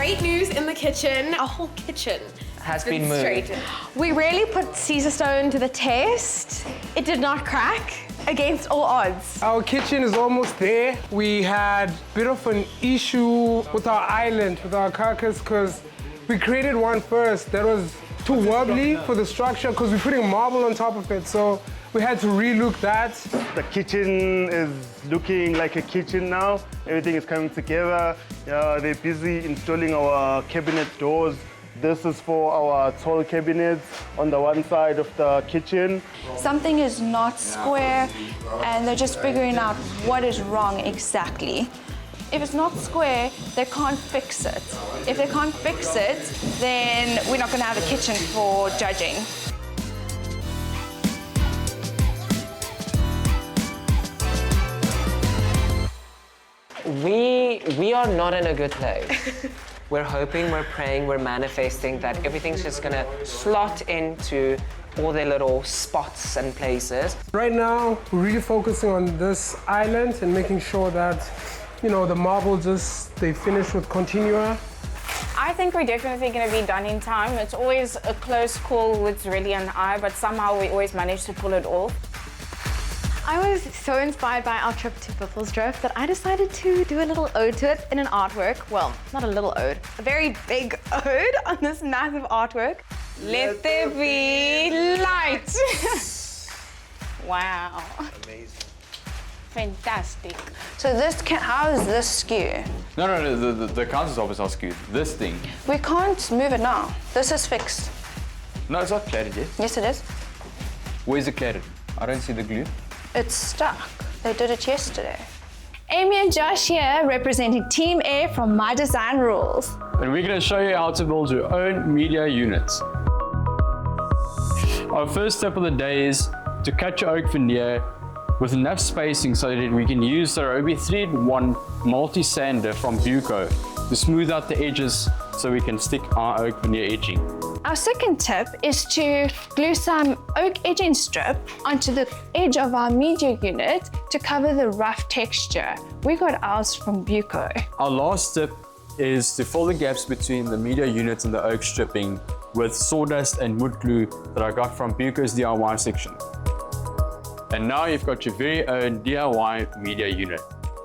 great news in the kitchen. Our whole kitchen has been moved. We really put Caesar stone to the test. It did not crack against all odds. Our kitchen is almost there. We had a bit of an issue with our island, with our carcass, because we created one first that was too wobbly for the structure because we're putting marble on top of it. So we had to relook that. The kitchen is looking like a kitchen now. Everything is coming together. They're busy installing our cabinet doors. This is for our tall cabinets on the one side of the kitchen. Something is not square and they're just figuring out what is wrong exactly. If it's not square, they can't fix it. If they can't fix it, then we're not going to have a kitchen for judging. We are not in a good place. We're hoping, we're praying, we're manifesting that everything's just gonna slot into all their little spots and places. Right now, we're really focusing on this island and making sure that, you know, the marble they finish with continua. I think we're definitely going to be done in time. It's always a close call with really an eye, but somehow we always manage to pull it off. I was so inspired by our trip to Buffelsdrift that I decided to do a little ode to it in an artwork. Well, not a little ode, a very big ode on this massive artwork. Let there be light. Wow. Amazing. Fantastic. So how is this skew? No, the countertops office are skewed. This thing. We can't move it now. This is fixed. No, it's not cladded yet. Yes, it is. Where's it cladded? I don't see the glue. It's stuck. They did it yesterday. Amy and Josh here representing Team A from My Design Rules. And we're going to show you how to build your own media units. Our first step of the day is to cut your oak veneer with enough spacing so that we can use the Roby 3-in-1 multi-sander from Buco to smooth out the edges so we can stick our oak veneer edging. Our second tip is to glue some oak edging strip onto the edge of our media unit to cover the rough texture. We got ours from Buco. Our last tip is to fill the gaps between the media unit and the oak stripping with sawdust and wood glue that I got from Buco's DIY section. And now you've got your very own DIY media unit.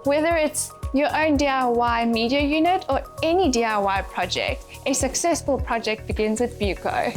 Whether it's your own DIY media unit or any DIY project, a successful project begins with Buco.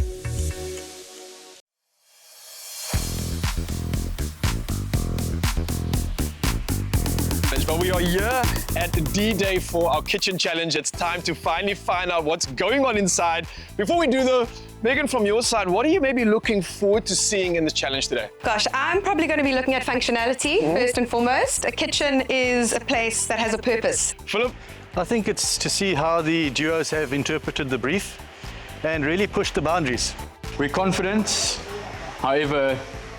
But we are here at D-Day for our kitchen challenge. It's time to finally find out what's going on inside. Before we do though, Megan, from your side, what are you maybe looking forward to seeing in the challenge today? Gosh, I'm probably going to be looking at functionality first and foremost. A kitchen is a place that has a purpose. Philip? I think it's to see how the duos have interpreted the brief and really pushed the boundaries. We're confident, however,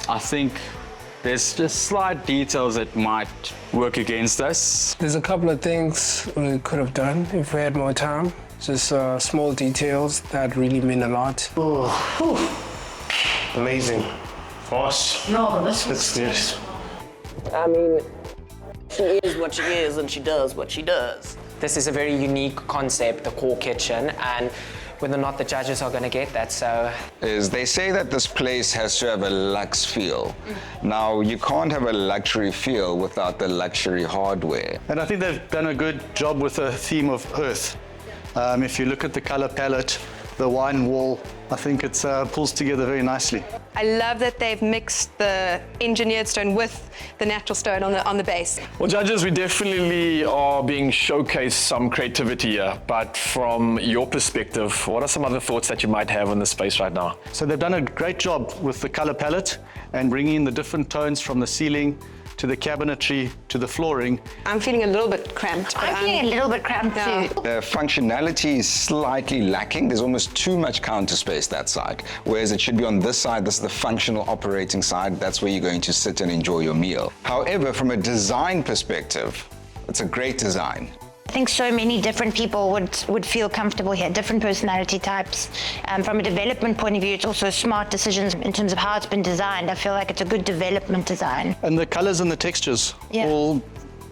I think there's just slight details that might work against us. There's a couple of things we could have done if we had more time. Just small details that really mean a lot. Amazing. Boss. No, this Yes. I mean, she is what she is and she does what she does. this is a very unique concept, the core kitchen, and whether or not the judges are going to get that, so... They say that this place has to have a luxe feel. Now, you can't have a luxury feel without the luxury hardware. And I think they've done a good job with the theme of earth. If you look at the color palette, the wine wall, I think it pulls together very nicely. I love that they've mixed the engineered stone with the natural stone on the base. Well, judges, we definitely are being showcased some creativity here, but from your perspective, what are some other thoughts that you might have on this space right now? So they've done a great job with the color palette and bringing in the different tones from the ceiling to the cabinetry, to the flooring. I'm feeling a little bit cramped. I'm feeling a little bit cramped too. The functionality is slightly lacking. There's almost too much counter space that side, whereas it should be on this side. This is the functional operating side. That's where you're going to sit and enjoy your meal. However, from a design perspective, it's a great design. I think so many different people would feel comfortable here, different personality types. From a development point of view, it's also smart decisions in terms of how it's been designed. I feel like it's a good development design. And the colors and the textures all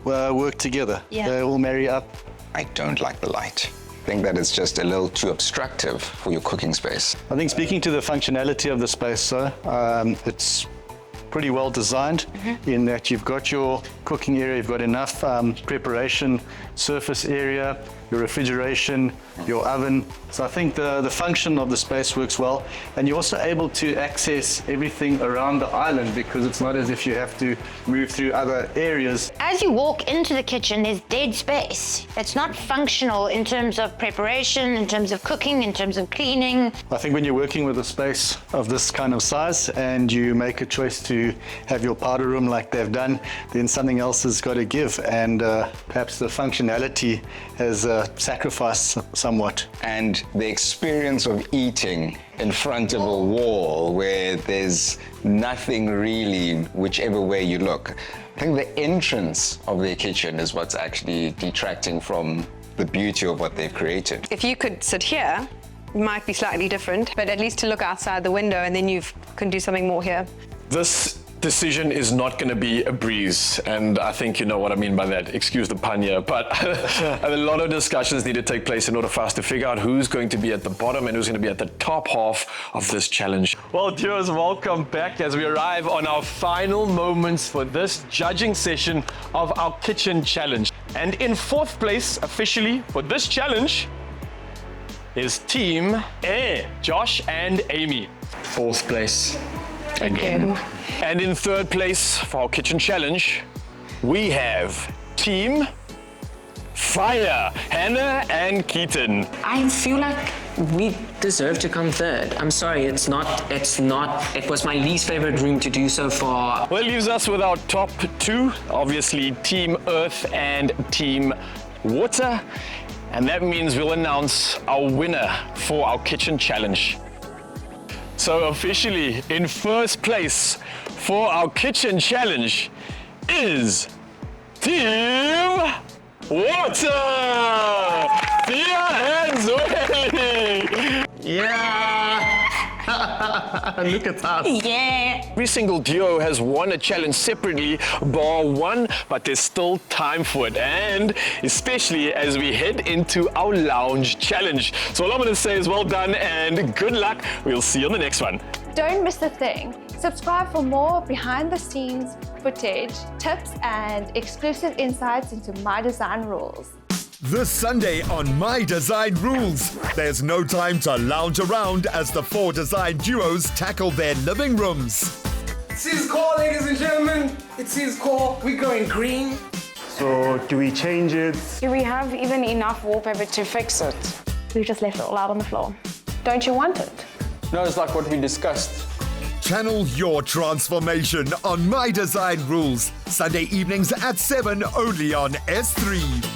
work together. Yeah. They all marry up. I don't like the light. think that it's just a little too obstructive for your cooking space. I think speaking to the functionality of the space, so it's pretty well designed in that you've got your cooking area, you've got enough preparation, surface area, your refrigeration, your oven. So I think the function of the space works well, and you're also able to access everything around the island because it's not as if you have to move through other areas. As you walk into the kitchen, there's dead space. It's not functional in terms of preparation, in terms of cooking, in terms of cleaning. I think when you're working with a space of this kind of size and you make a choice to have your powder room like they've done, then something else has got to give, and perhaps the functionality has sacrificed somewhat. And the experience of eating in front of a wall where there's nothing really, whichever way you look. I think the entrance of their kitchen is what's actually detracting from the beauty of what they've created. If you could sit here, it might be slightly different, but at least to look outside the window and then you can do something more here. This decision is not going to be a breeze, and I think you know what I mean by that. Excuse the pun here, but a lot of discussions need to take place in order for us to figure out who's going to be at the bottom and who's going to be at the top half of this challenge. Well, viewers, welcome back as we arrive on our final moments for this judging session of our kitchen challenge. And in fourth place officially for this challenge is Team A, Josh and Amy. Fourth place. Again. And in third place for our kitchen challenge, we have Team Fire, Hannah and Keaton. I feel like we deserve to come third. I'm sorry, it was my least favorite room to do so far. Well, it leaves us with our top two, obviously Team Earth and Team Water. And that means we'll announce our winner for our kitchen challenge. So officially in first place for our kitchen challenge is Team Water! Tia and Zoe! Yeah! Look at us. Yeah. Every single duo has won a challenge separately, bar one, but there's still time for it, and especially as we head into our lounge challenge. So all I'm going to say is well done and good luck. We'll see you on the next one. Don't miss a thing. Subscribe for more behind the scenes footage, tips, and exclusive insights into My Design Rules. This Sunday on My Design Rules, there's no time to lounge around as the four design duos tackle their living rooms. It's his call, ladies and gentlemen. It's his call. We're going green. So do we change it? Do we have even enough wallpaper to fix it? We just left it all out on the floor. Don't you want it? No, it's like what we discussed. Channel your transformation on My Design Rules, Sunday evenings at 7 only on S3.